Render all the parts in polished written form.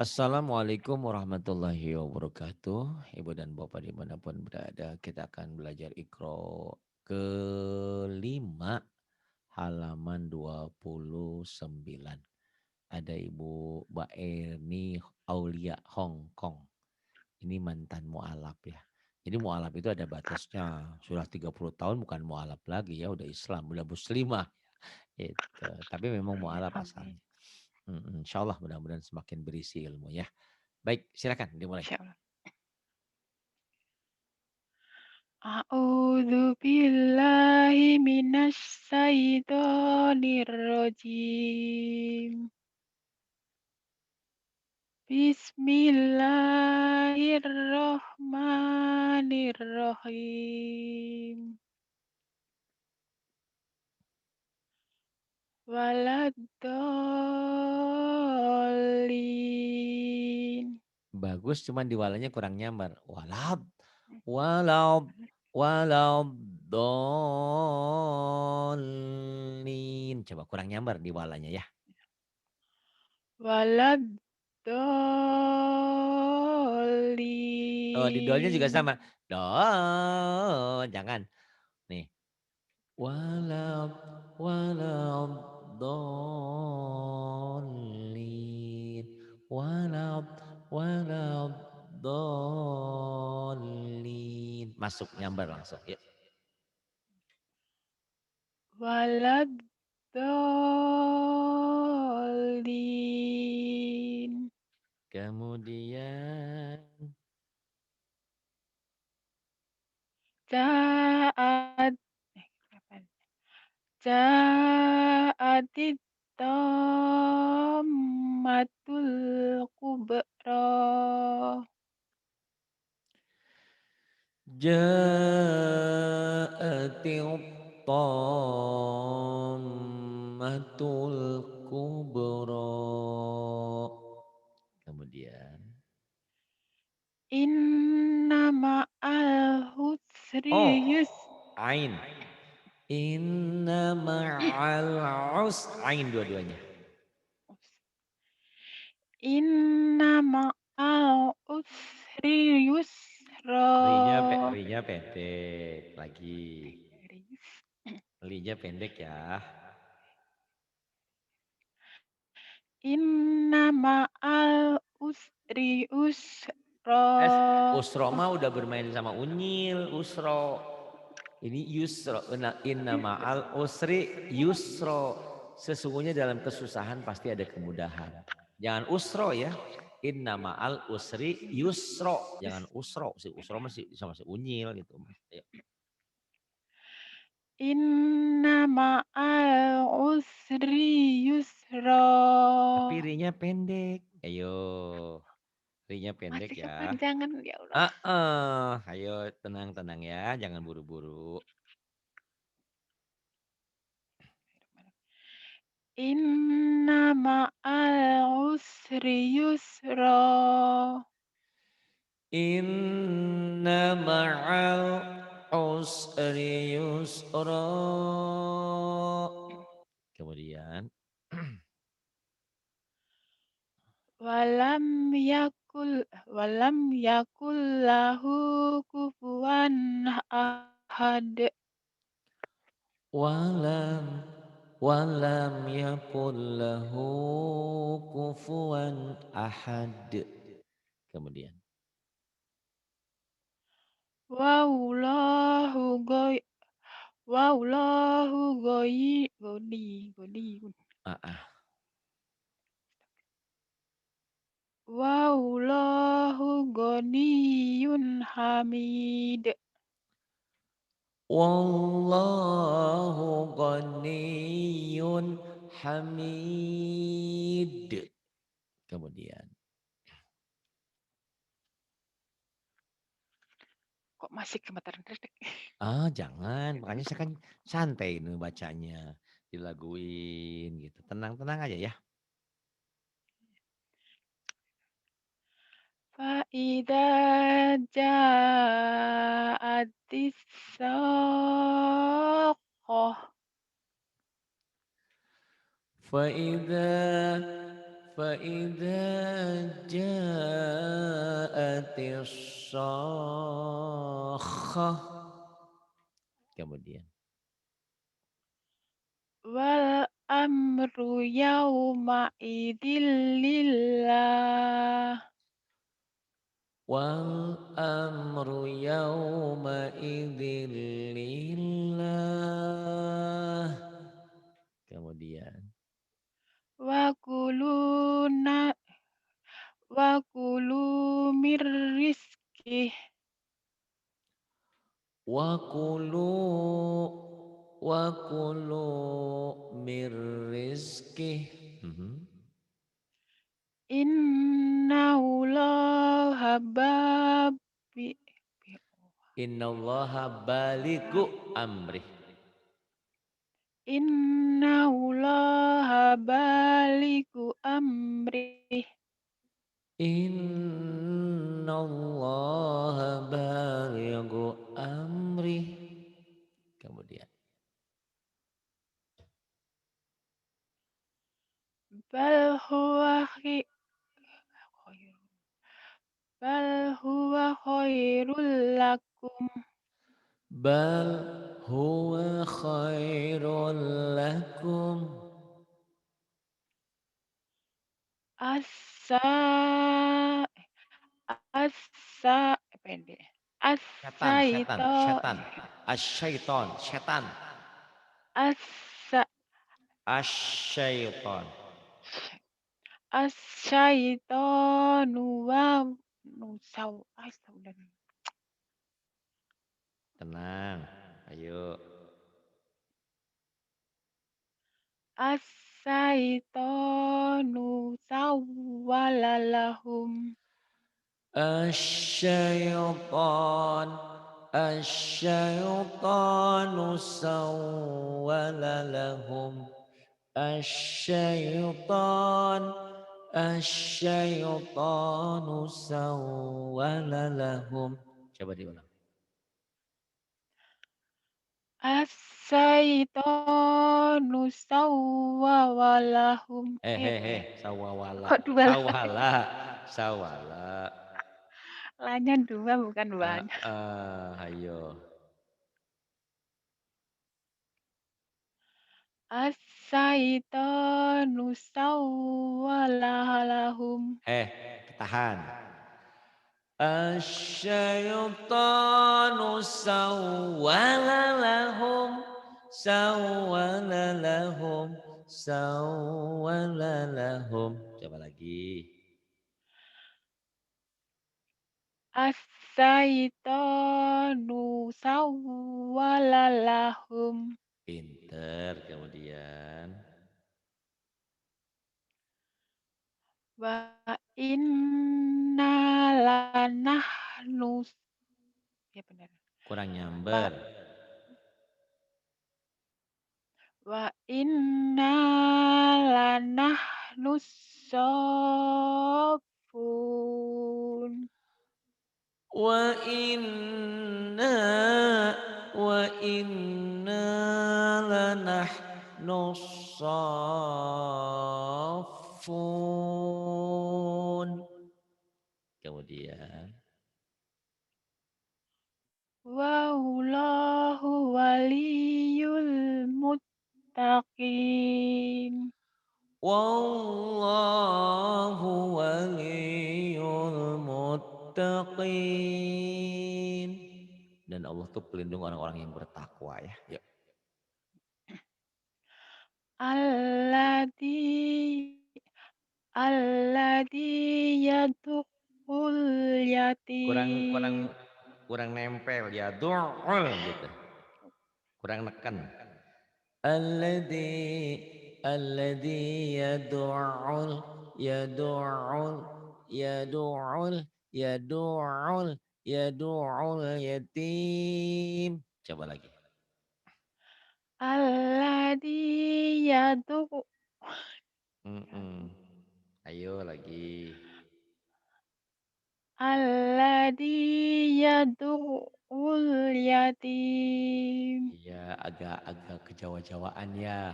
Assalamualaikum warahmatullahi wabarakatuh. Ibu dan Bapak dimanapun berada, kita akan belajar Iqra kelima halaman 29. Ada Ibu Mbak Eni Aulia Hong Kong. Ini mantan mualaf ya. Jadi mualaf itu ada batasnya. Sudah 30 tahun bukan mualaf lagi ya, udah Islam, udah muslimah. Itu. Tapi memang mualaf Amin. asalnya. Insya Allah mudah-mudahan semakin berisi ilmu ya. Baik, silakan dimulai. Insyaallah. A'udzu billahi minasy syaithanir rajim. Bismillahirrahmanirrahim. Waladdallin. Bagus cuman di walanya kurang nyambar. Walab, walab, walab, dolin. Coba kurang nyambar di walanya ya. Oh, di dolnya juga Waladdallin. sama. Do, jangan. Nih. Walab, walab, dolin. Walab, walab, dolin. Masuk nyambar langsung. Yuk. Waladdallin. Kemudian Ja'at kapan? Ja'atit tammatul kubra. ja'atil tammatul kubra. Kemudian Inna ma'al husri oh, yus. ain. Inna ma'al ain dua-duanya. Inna ma'al usri yusra. Rinya pendek lagi. Linya pendek ya. Inna ma'al usri usra. Es Usro mah udah bermain sama Unyil, Usro. Ini Yusro. Inna ma'al usri Yusro. Sesungguhnya dalam kesusahan pasti ada kemudahan. Jangan Usro ya. Inna ma'al usri Yusro. Jangan Usro. Si Usro masih sama si Unyil gitu. Ayo. Inna ma'al usri yusra. Tapi rinya pendek. Ayo. Rinya pendek Masih ya. kepanjangan ya Allah. Ayo tenang-tenang ya. Jangan buru-buru. Inna ma'al usri yusra. Inna ma'al usri yusra. Kemudian Walam yakul lahu kufuwan ahad. walam walam yakul lahu kufuwan ahad. Kemudian Wallahu goy wallahu goyi godi. ah ah. Wallahu goniyun hamid. Wallahu ghaniyun hamid. Kemudian Kok masih gemetaran dedek? jangan, makanya saya kan santai nih bacanya, dilaguin gitu. Tenang-tenang aja ya. Fa'idha ja'atis saqqah. Faida فإذا جاءت الصاخة. Kemudian. Wal amru yauma idzil lillah. Wal amru yawma idzin lillah. Kemudian. Wa kuluna wa kulu mir rizqih. Wa kulu wa kulu mir rizqih. Innallaha Innallaha balighu amrih. Innallaha balighu amrih. Innallaha balighu amrih. Kemudian. Bal huwa khairul lakum. Bal huwa khairul lakum. Asa asa pendek. Setan, setan, Asaito setan. Asyaiton, setan. asa Asyaiton. asyaitonu wa nusau astagfirullah. Tenang. Ayo. Asyaitonu sawwalalahum. Asyaiton. Asyaitonu sawwala lahum. Asyaiton. Asyaitonu sawwala lahum. Coba diulang. Asyaitonu sawwalahum. Sawawala. Kok dua Sawala. Sawala. lanya dua bukan banyak. Ayo. Asyaitonu sawwalalahum. Tahan. Asyaitonu sawwala lahum. Sawwala lahum. Sawwala lahum. Coba lagi. Asyaitonu sawwalalahum. Pinter. Kemudian. Wa inna lanahnu ya benar. Kurang Wa nyamber. wa inna lanahnu sofun. Wa inna wa inna lanahnu saffun. Kemudian. Wallahu waliyul muttaqin. Wallahu waliyul muttaqin. Dan Allah tuh pelindung orang-orang yang bertakwa ya. Yuk. Alladzi alladzi yadukul Kurang kurang yatim. kurang nempel ya du'ul gitu. Kurang neken. Alladzi yad'ul yad'ul yad'ul yad'ul yad'ul yatim. Coba lagi. Alladzi yadu Ayo lagi. alladzi yadul yatim. Iya, agak-agak kejawa-jawaan ya.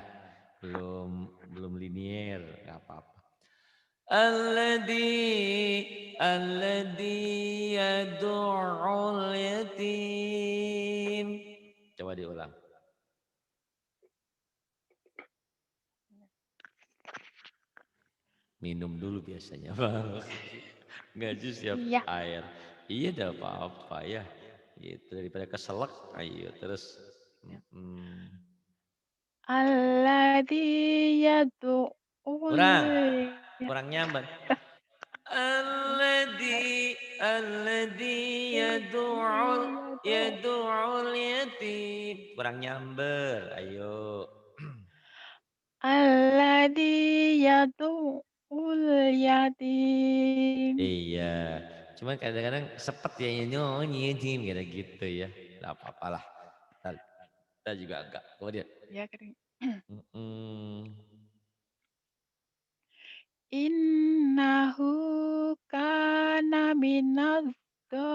Belum belum linier, nggak apa-apa. Alladhi yad'ul yatim. Coba diulang. Minum dulu biasanya. Nggak jus siap Iya. air. Iya dah apa-apa ya. Gitu daripada keselak. Ayo terus. Alladzi yad'ul Kurang. ya Kurang nyamber. Alladzi yad'ul yatim. Kurang nyamber. Ayo. alladzi yad'ul yatim. Iya. Cuman kadang-kadang sepet ya nyanyi gitu ya. Enggak apa-apalah. Kita juga agak. Kemudian. Ya kering. Mm-mm. Innahu kana minadh dhalin.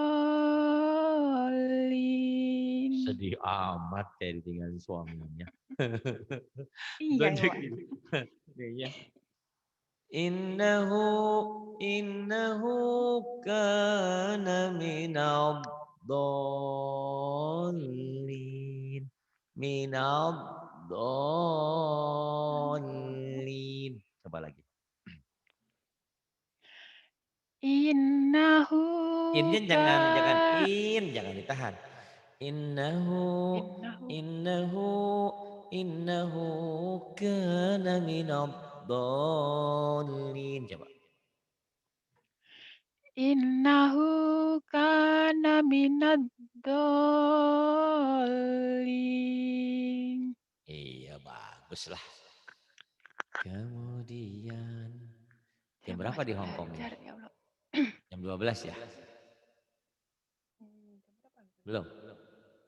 Sedih amat kayak ditinggalin suaminya. Iya ya, Pak. Gonjek gitu. Iya. Innahu kana minadh dhalin. Minadh dhalin. Coba lagi. Innahu Innya jangan ka jangan ditahan. Innahu innahu innahu innahu kana minadh dhalin. Coba. innahu kana minadh dhalin. Iya baguslah. Kemudian jam Saya berapa masih di Hong Kong ini? belajar ya Allah. Jam 12 ya? Jam berapa? Belum.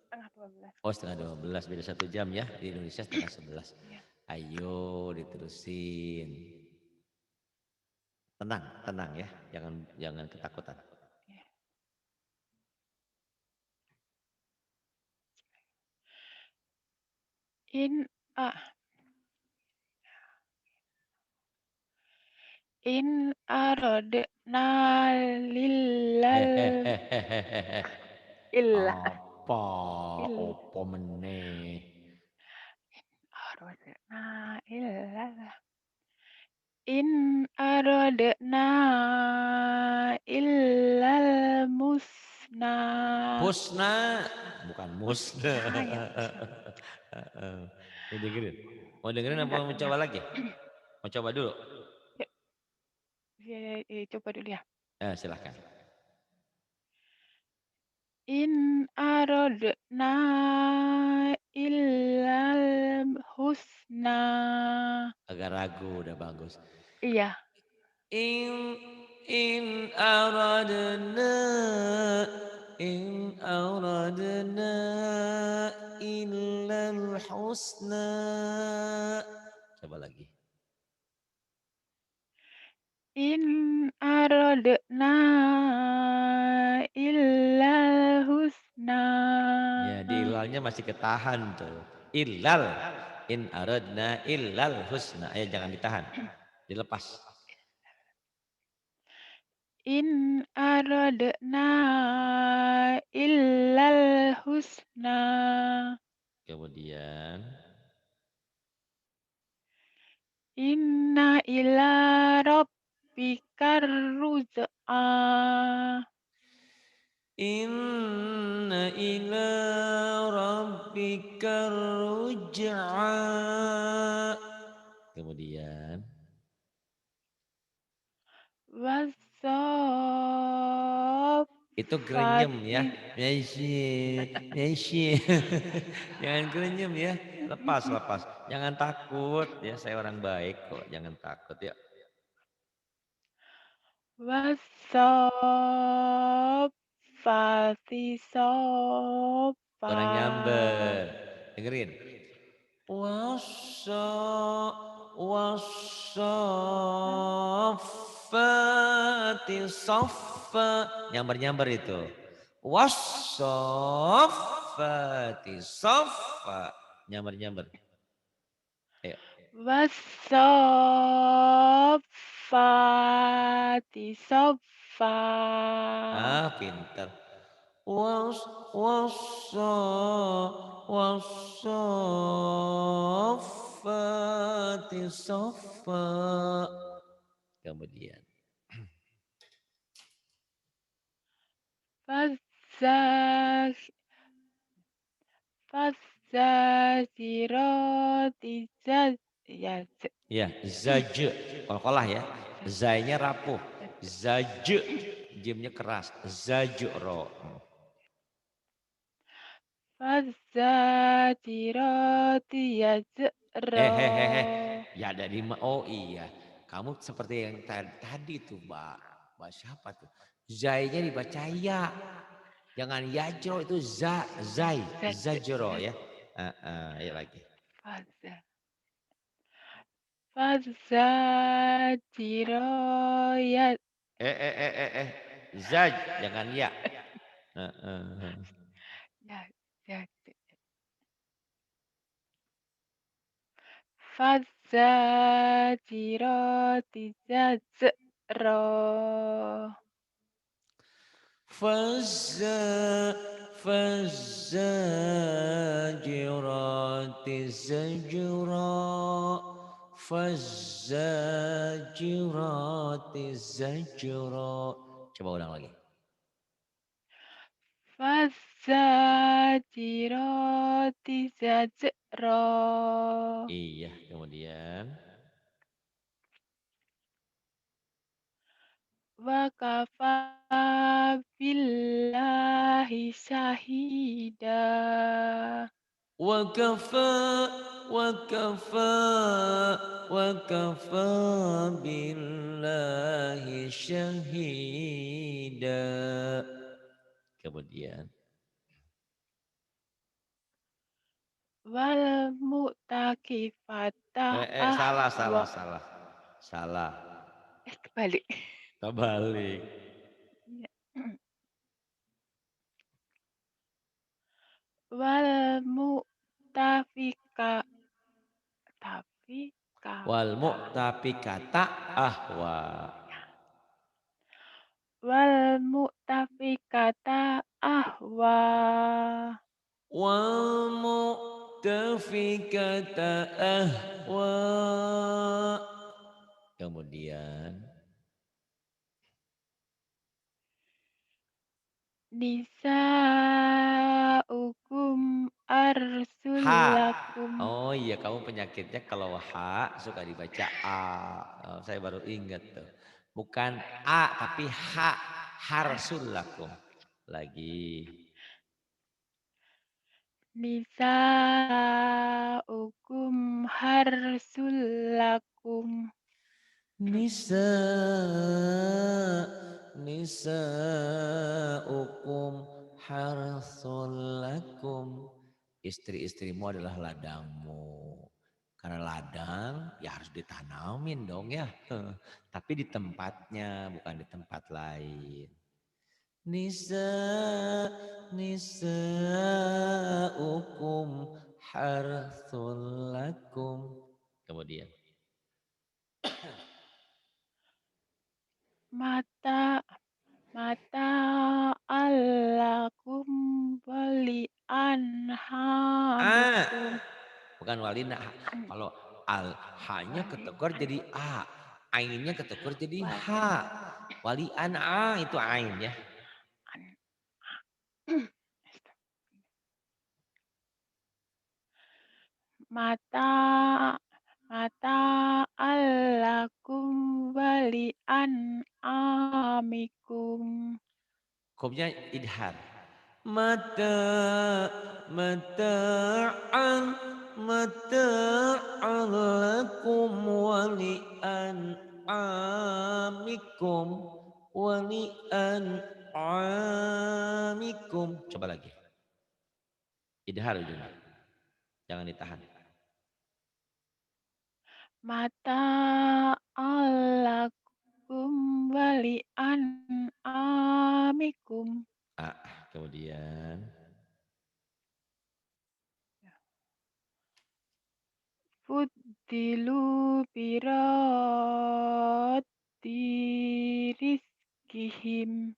Setengah 12. Oh setengah 12 beda 1 jam ya. Di Indonesia setengah 11. Iya. Ayo diterusin. Tenang ya. Jangan ketakutan. Iya. In ah in aradna lillal Hehehehehehe. illa Apa? il Opo meneh? aradna illal in aradna illal musna. Husna, bukan musna. Husna ya, husna. Heeh. Mau dengerin? Mau dengerin apa mau Enggak. coba lagi? Mau coba dulu? Yuk, coba dulu ya. Silahkan. In aradna illal husna. Agak ragu udah bagus. Iya. In in aradna in aradna illal husna. Coba lagi. In aradna illal husna. Ya, di ilalnya masih ketahan tuh. Illal. In aradna illal husna. Jangan ditahan. Dilepas. In aradna illal husna. Kemudian. Inna ila rabbikar ruj'a. Inna ila rabbika ruj'a. Kemudian. Itu grenyem ya. Wassafati. Messi. Jangan grenyem ya. Lepas. Jangan takut ya. Saya orang baik kok. Jangan takut ya. Wassafati soffa. Orang nyamber. Dengerin. Wassa wassafati soffa. Nyamber itu. Wassafati soffa. Nyamber. Ayo. Wassafati Wasaffati soffa. Pinter. Was wassa wasaffati soffa. Kemudian Fazza- Fazzajirati ya, ya zaj kol-kolah ya. Zainya rapuh. Zaj jimnya keras. Zajro. Fazzajirati Hehehe. yazra. Ya dari oh iya. Kamu seperti yang tadi tuh, Mbak. Mbak siapa tuh? Zainya dibaca ya. Jangan yajro itu zai, zajro ya. Ayo lagi. Fazza. Fazzajirati Zaj, jangan ya. ya, ya. Fazzajirati zajra. Fazza, fazzajirati zajra. Fazzajirati zajra. Coba ulang lagi. Fazzajirati zajra. Iya, kemudian. Wa kafa billahi syahida. وكفى وكفى وكفى بالله شهيدا. Kemudian Wal mu'takifata salah ahwa. salah salah salah Kebalik. terbalik. Iya. Wal mu'tafika Wal tafikata. mu'tafikata ahwa. Wal mu'tafikata ahwa. Wal mu'tafikata ahwa. Kemudian Nisa'ukum arsul ha. lakum. Oh iya, kamu penyakitnya kalau ha suka dibaca a. Oh, saya baru ingat tuh. Bukan a tapi ha. Harsul lakum. Lagi. Nisa'ukum harsul lakum. Nisa nisaukum harsul lakum. Istri-istrimu adalah ladangmu. Karena ladang ya harus ditanamin dong ya. Tapi di tempatnya bukan di tempat lain. Nisa nisaukum harsul lakum. Kemudian Mata mata alakum wali ah anhamikum. bukan walina. Kalau al hanya Wali ketukar an jadi a, ainnya ketukar jadi h. wali Walian a itu ain ya. an. Mata mata alakum wali an'amikum. Komnya idhar. Mata mata'an mata'an lakum walian amikum walian amikum. Coba lagi. Idhar ujungnya. Jangan ditahan. Mata alakum wali an'amikum. Kemudian Fuddilu birat rizqihim.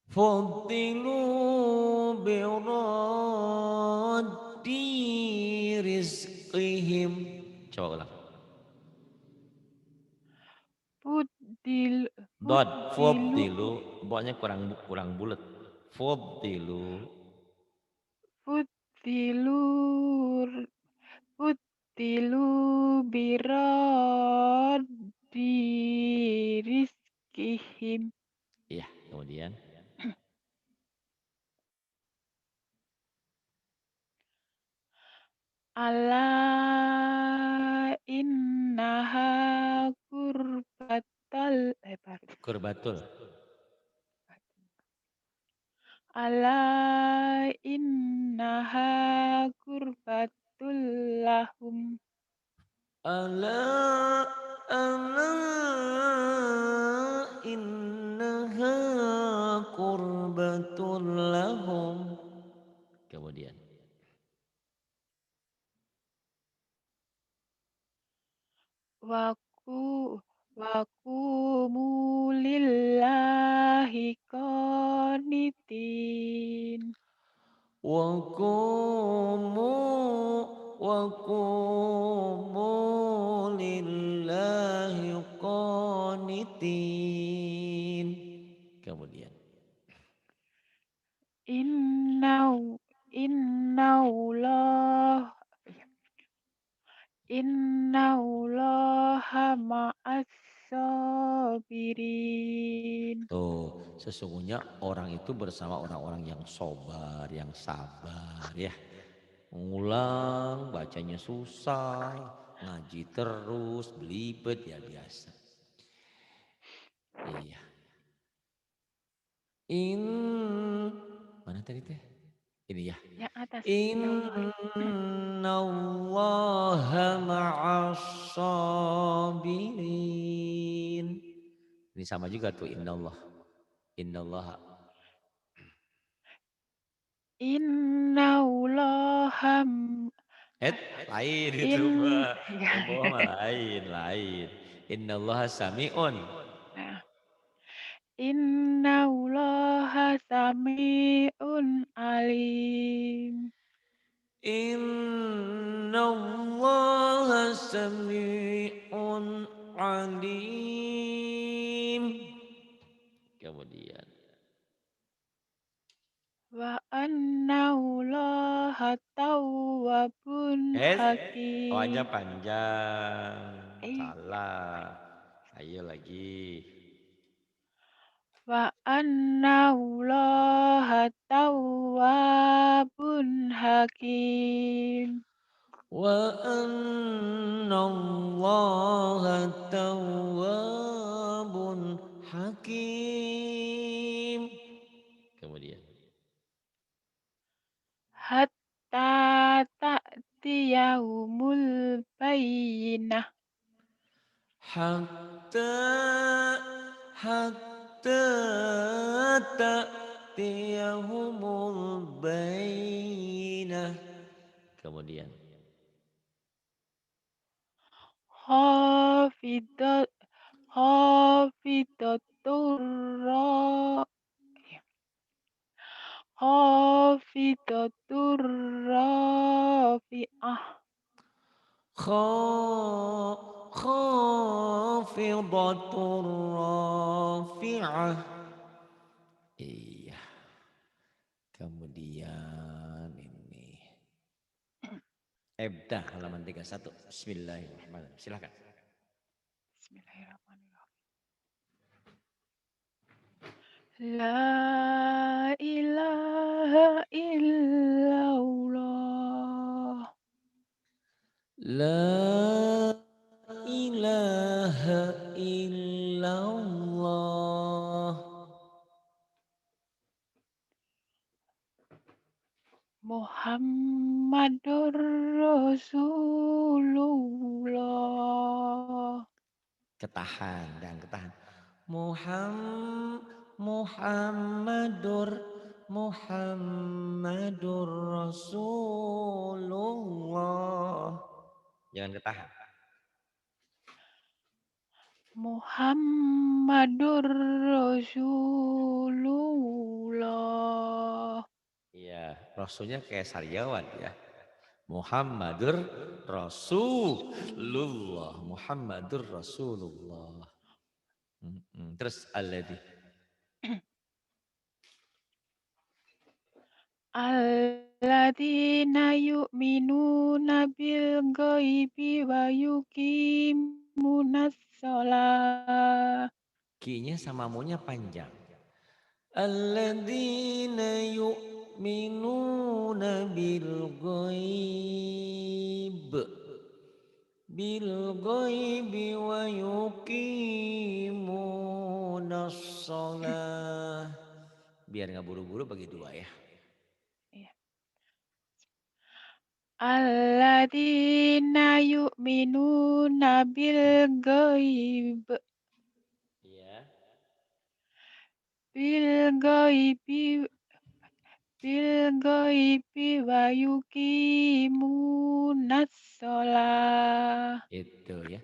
Fuddilu biraddi rizqihim. Coba ulang. Fuddil, Dot, fuddilu, fuddilu, pokoknya kurang kurang bulat. Fuddilu. fuddilur, fuddilu biraddi rizqihim. Iya, kemudian. Ala innaha kurbatal Kurbatul. Ala innaha kurbatul lahum. Ala ala innaha qurbatul lahum. Kemudian. Waku wakumu lillahi qanitin. Wa qumu wa qumu lillahi qanitin. Kemudian. Innau innaulah innaullaha ma'as sabirin. Oh, sesungguhnya orang itu bersama orang-orang yang sobar, yang sabar ya. Mengulang, bacanya susah, ngaji terus, belibet ya biasa. Iya. In mana tadi teh? Ini ya. Yang atas innaullaha. Innallaha ma'as sabirin. Ini sama juga tuh innallah. Innallaha. Innaullaha Lain itu in mah. Yang bawah mah lain, lain. Innallaha sami'un. Nah, innaullaha sami'un alim. Innallaha sami'un alim. Kemudian. Wa annaullaha tawwabun Doanya hakim. panjang. Eh, Salah. Ayo lagi. wa annaullaha tawwabun hakim. Wa annallaha tawwabun hakim. Kemudian. Hatta ta'tiyaumul bayyinah. Hatta hatta ta'tiyahumul bainah. Kemudian. Hafidat hafidatur ra hafidatur rafi'ah. Khafidatur rafi'ah. Iya. Kemudian ini. Ebdah halaman 31. Bismillahirrahmanirrahim. Silakan. Bismillahirrahmanirrahim. La ilaha illallah. La ilaha illallah. Muhammadur Rasulullah. Ketahan dan ketahan. Muhammadur Muhammadur Rasulullah. Jangan ketahan. Muhammadur Rasulullah. Iya, rasulnya kayak sariawan ya. Muhammadur Rasulullah. Muhammadur Rasulullah. Terus alladzi. Alladzina yu'minuna bil ghaibi wa yuqimunas shalah. Ki-nya sama mu-nya panjang. Alladzina yu'minuna bil ghaib. Bil ghaibi wa yuqimunas shalah. Biar nggak buru-buru bagi dua ya. Iya. Alladzina yu'minuna bil ghaib. Iya. Bil ghaibi bil ghaibi wa yuqimunas shalah. Itu ya.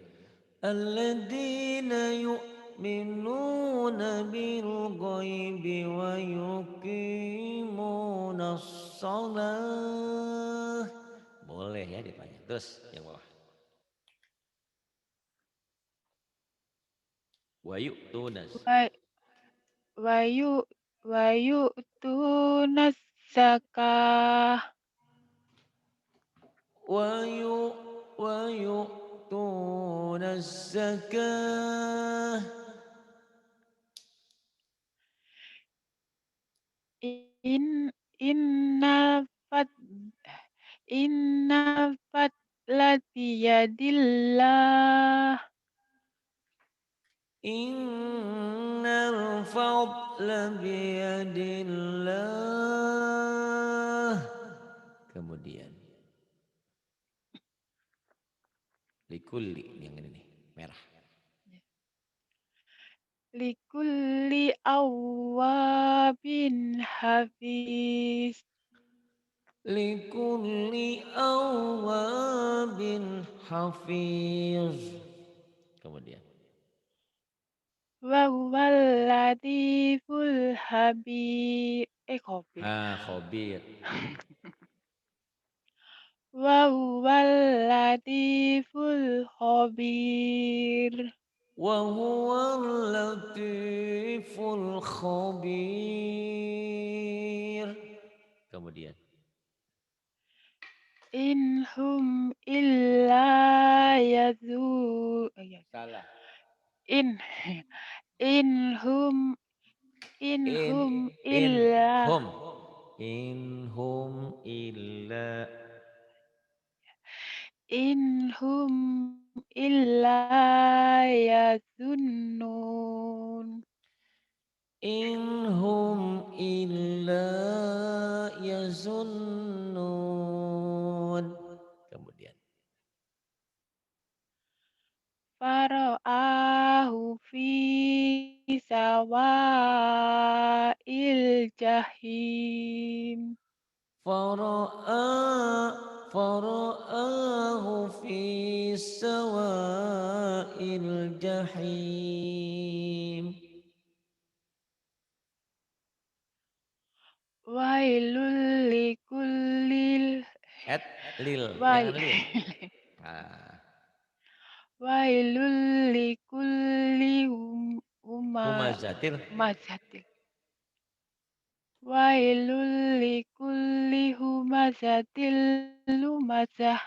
Alladzina yu'minuna bil ghaibi wa yuqimunas shalah. Boleh ya dipanjang. Terus yang bawah. Wa yu'tunas. Wa wa yu wa yu'tunas zakah. Wa yu'tunas zakah. In innal fad innal fadla biyadillah. Innal fadla biyadillah. Kemudian likulli yang ini nih merah. Likulli awwabin hafiz. Likulli awabin hafiz. Kemudian Wa huwal latiful habib. Khabir. khabir. Wa huwal latiful khabir. Wa huwal latiful khabir. Kemudian Inhum illa salah. in inhum In inhum in illa hum in hum illa inhum illa yazunnun. in hum illa yazunnun. Kemudian Fara'ahu fi sawa'il jahim. fara'a fara'ahu fi sawa'il jahim. Wailul likullil At lil wai jangan lil. Ah, wailul likulli humazatil humazatil. Wailul likulli humazatil lumazah.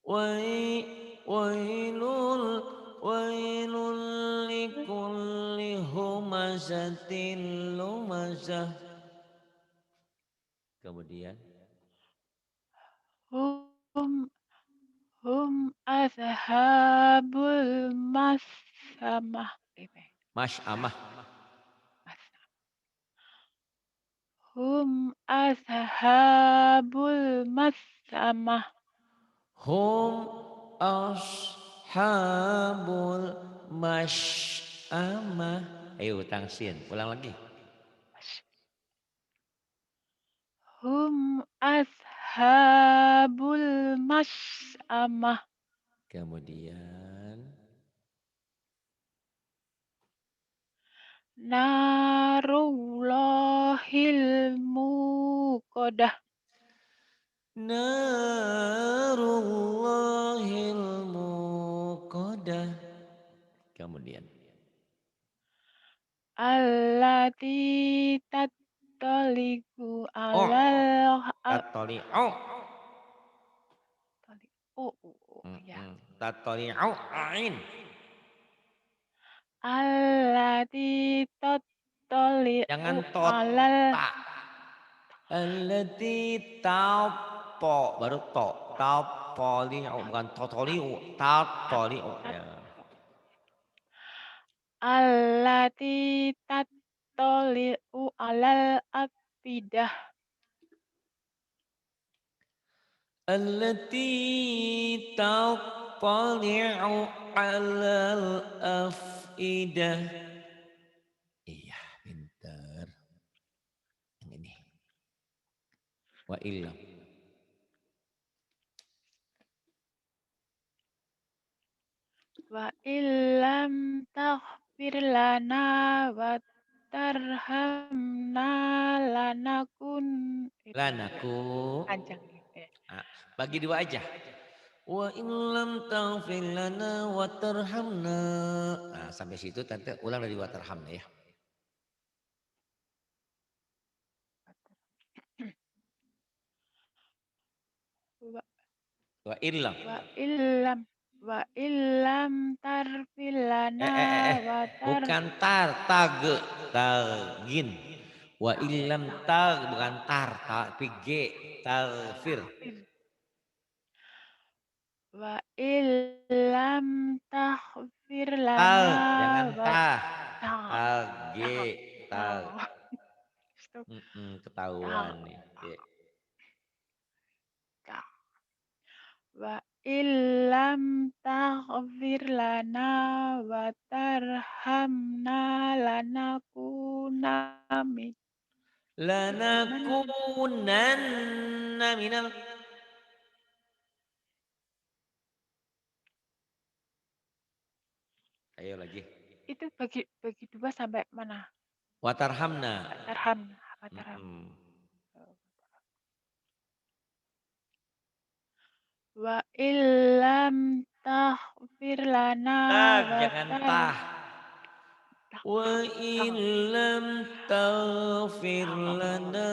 wai wailul wailul likulli humazatil lumazah. Kemudian Hum hum ashabul masamah. masyamah Hum ashabul masamah. hum ashabul masyamah. Ayo tangsin ulang lagi. Hum ashabul masamah. Kemudian Narullahil muqadah. Narullahil muqadah. Kemudian. Allati tattaliqu Oh, alal tatoli'u. ya. Tatoli'u ain. Allati tattaliqu Jangan tot alal ta. Allati tapo baru to. Tapoli'u bukan totoli'u. Tatoli'u tat ya. allati tattaliqu alal afidah. Allati tattali'u 'alal afidah. Iya, pinter. Yang ini. Wa illam. Wa illam taghfir lana wa tarhamna lanakun Lanaku. panjang nih. Ah, bagi dua aja. Wa illam taghfir lana wa tarhamna. Nah, sampai situ tante ulang dari wa tarhamna ya. Wa, Wa illam. wa illam wa illam tarfil lana wa tar Bukan tar, tag, tagin. Wa illam tag bukan tar, tapi g, tagfir. tahfir wa illam taghfir Tal, lana jangan wa tah. ta Tag, g, ta tag. stop Ketahuan ta nih. G. ta wa illam taghfir lana wa tarhamna lanakuna min gimana tuh? Lanakunanna minal. Ayo lagi. Itu bagi dua sampai mana? Watarhamna. Tarhamna wa tarham wa illam taghfir lana Tag, wa jangan tah. Wa ta illam taghfir lana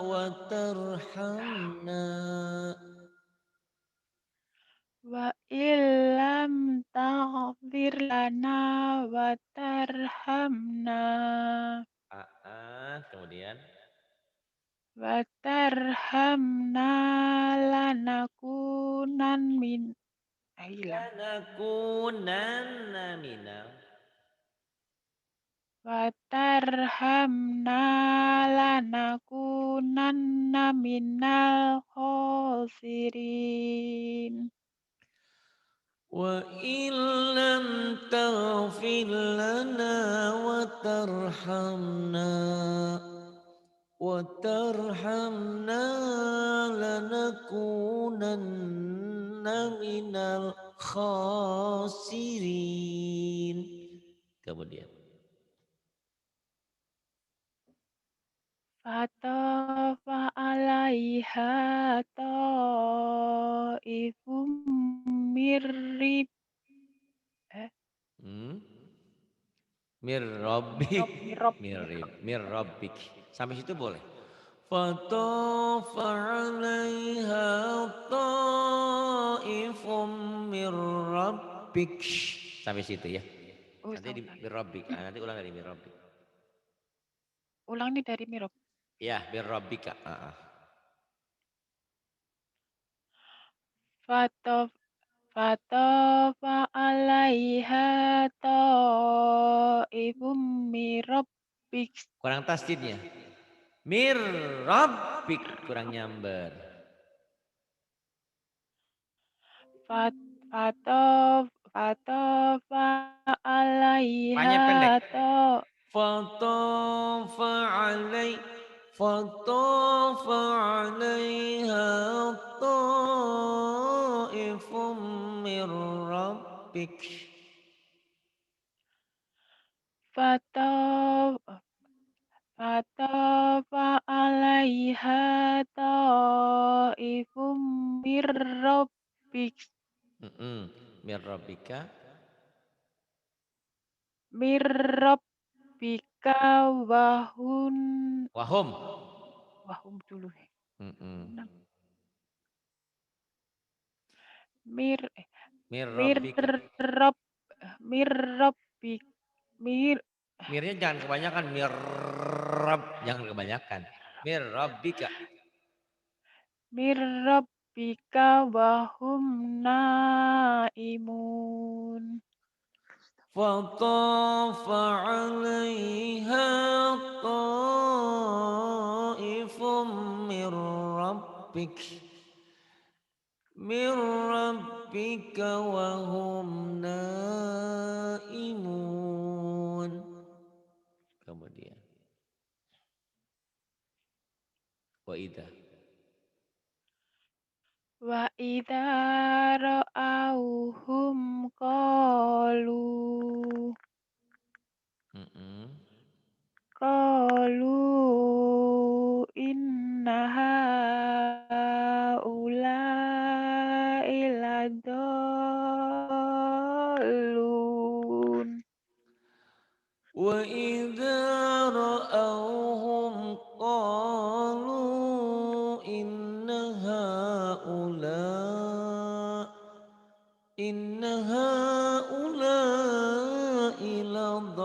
wa tarhamna. wa illam taghfir lana wa tarhamna Kemudian. wa tarhamna lanakunan min hilang Lanakunanna minal. wa tarhamna lanakunanna minal khosirin. Wa illam taghfir lana wa tarhamna wa tarhamna lanakunanna minal khasirin. Kemudian Fatafa alaiha ta'ifum mirrib eh hmm? Mir rabbik mir rabbik sampai situ boleh. Fatafa 'alaiha ta'ifum mir rabbik. Sampai situ ya. oh Nanti di mir rabbik. Nanti ulang dari mir rabbik. ulang nih dari mirab. Ya, mir rabbika. Fatof Fatafa alaiha ta'ifum mirabbik Kurang tasdidnya. Mir rabbik kurang nyamber. Fat Fatof Fatafa Panya pendek. alaiha Fatafa alai Fatafa alaiha ta'ifum mir rabbik. rabbika Mir rabbika wahun wahum. wahum dulu. Mm-mm. Mir Mir mir rabbika. rabb mir rabbik mir Mirnya jangan kebanyakan. Mir jangan kebanyakan. Mir rabbika. mir rabbika wahum naimun. فطاف عليها طائف من ربك من ربك وهم نائمون. Kemudian wa idza Wa idza ra'auhum qalu mm-mm. qalu inna haula'i ladallun. وإذا رأوهم قالوا إن هؤلاء لضالون.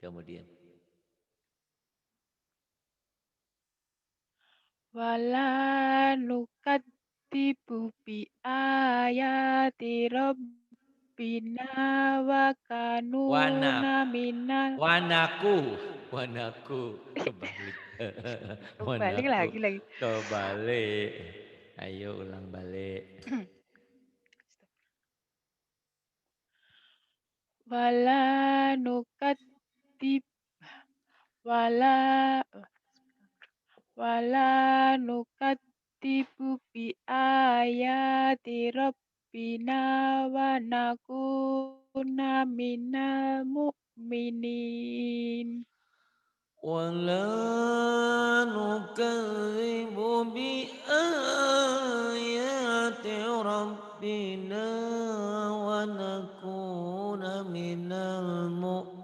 Kemudian Wala nukadzibu bi ayati rabbina wa wana kanuna minal wanaku wanaku kebalik balik wanaku lagi. kebalik. Ayo ulang balik. Wala nukadzib wala wala nukadzibu bi ayati rabbina wa nakuna minal mu'minin. ولا نكذب بآيات ربنا ونكون من المؤمنين.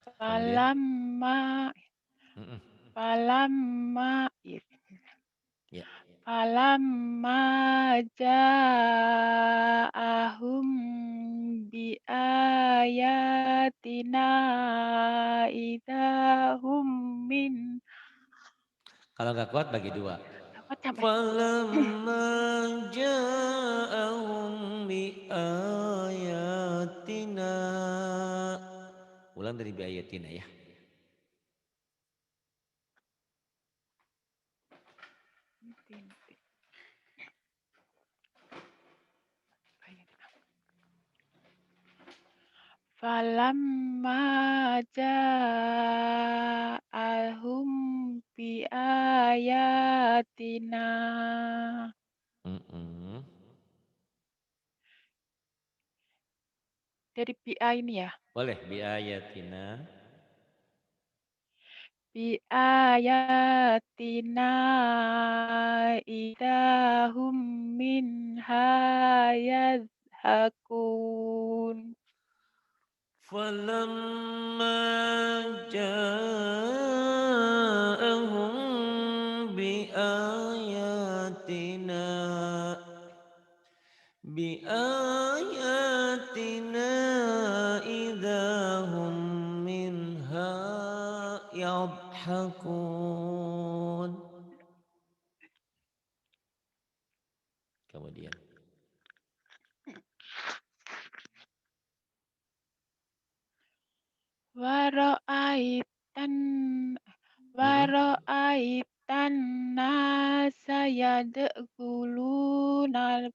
Kemudian Falamma mm-mm. falamma Ya. falamma ja'ahum bi ayatina idahum min Kalau nggak kuat bagi dua. apa sampai Falamma ja'ahum biayatina. Ulang dari biayatina ya. falamma ja'ahum bi ayatina. Mm-mm. Dari BA ini ya. Boleh biayatina. Bi ayatina idahum minha yadhakun. فلما جاءهم بآياتنا إذا هم منها يضحكون. Kemudian Waro'aitan mm-mm. waro'aitan nasa yadkhuluna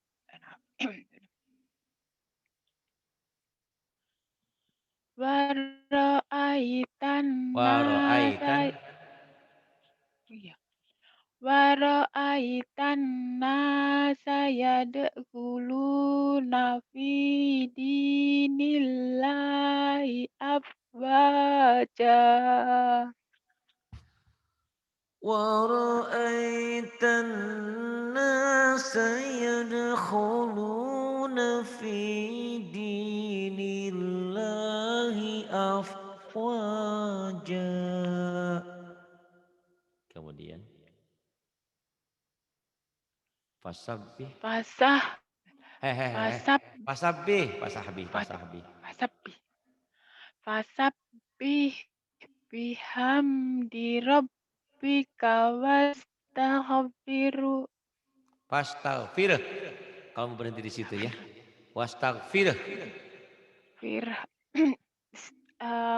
waro'aitan nasa Waro'aitan iya waro'aitan nasa yadkhuluna fi dinillahi wajah. ورأيت الناس يدخلون في دين الله أفواجا. Kemudian fasabbih Fasah, hehehe fasab, fasabbih fasahbih fat, fasahbih fasabbi, fasabbih bihamdi rabbika wastaghfiru. fastaghfir. Kamu berhenti di situ ya. Wastaghfir. Fir,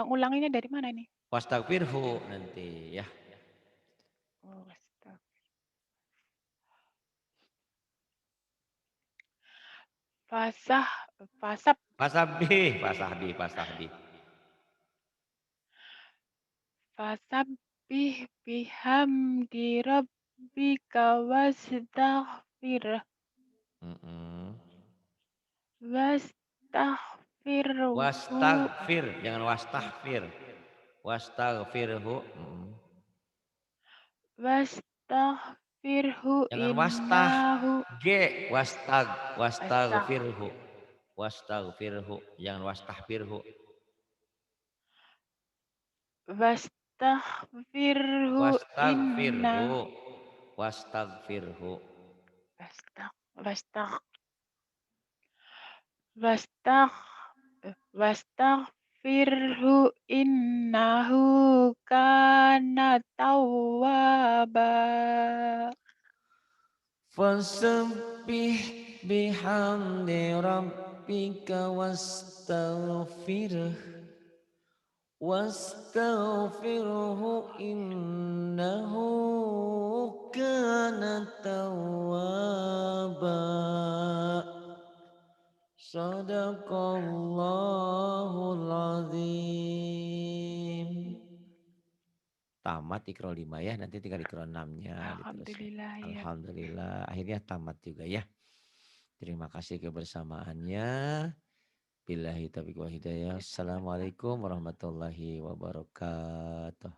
ngulanginnya dari mana ini? Wastaghfirhu nanti ya. Oh, fasah, fasab, Fasabbih fasahbih fasahbih. fasabbih bihamdi rabbika wastaghfir. Mm-mm. Wastaghfirhu, Wastaghfir, jangan wastahfir. Wastaghfirhu. Mm. wastaghfirhu Jangan wastah. innahu G. astagh Wastaghfirhu. Wastaghfirhu. Jangan wastahfirhu. wastaghfirhu inna Wastaghfirhu. Wastaghfirhu. wastagh wastagh wastagh wastaghfirhu innahu kana tawwaba. Fasabbih bihamdi rabbika wastaghfirhu. Wastaghfirhu innahu kana tawwaba. Sadaqallahul azim. Tamat Iqra 5 ya, nanti tinggal Iqra 6-nya diteruskan. Alhamdulillah ya. Alhamdulillah, akhirnya tamat juga ya. Terima kasih kebersamaannya. Billahi taufiq wal hidayah. Assalamualaikum warahmatullahi wabarakatuh.